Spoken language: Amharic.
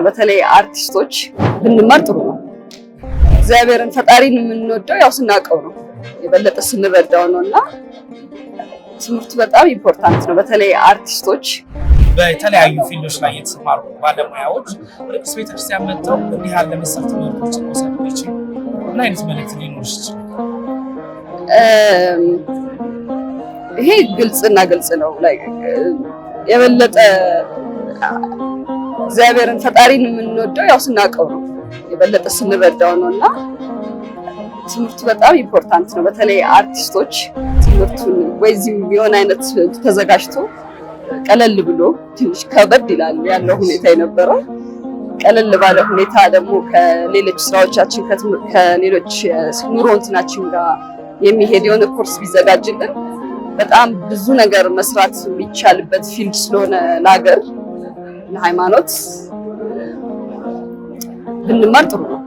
ነው። በተለይ አርቲስቶች ብንማር ጥሩ ነው። እግዚአብሔርን ፈጣሪን የምንወደው ያው ስናውቀው ነው፣ የበለጠ ስንረዳው ነው እና ትምህርቱ በጣም ኢምፖርታንት ነው። በተለይ አርቲስቶች በተለያዩ ፊልዶች ላይ የተሰማሩ ባለሙያዎች ወደ ቅድስት ቤተክርስቲያን መጥተው እንዲህ ያለ መሰል ትምህርቶችን መውሰድ ይችላሉ። ምን አይነት መልዕክት ሊኖርሽ ይችላል? ይሄ ግልጽና ግልጽ ነው። የበለጠ እግዚአብሔርን ፈጣሪን የምንወደው ያው ስናውቀው ነው፣ የበለጠ ስንረዳው ነው እና ትምህርቱ በጣም ኢምፖርታንት ነው። በተለይ አርቲስቶች ትምህርቱን ወይዚህም የሆነ አይነት ተዘጋጅቶ ቀለል ብሎ ትንሽ ከበድ ይላል ያለው ሁኔታ የነበረው ቀለል ባለ ሁኔታ ደግሞ ከሌሎች ስራዎቻችን ከሌሎች ኑሮ እንትናችን ጋር የሚሄድ የሆነ ኮርስ ቢዘጋጅልን በጣም ብዙ ነገር መስራት የሚቻልበት ፊልድ ስለሆነ ለሀገር ለሃይማኖት ብንማር ጥሩ ነው።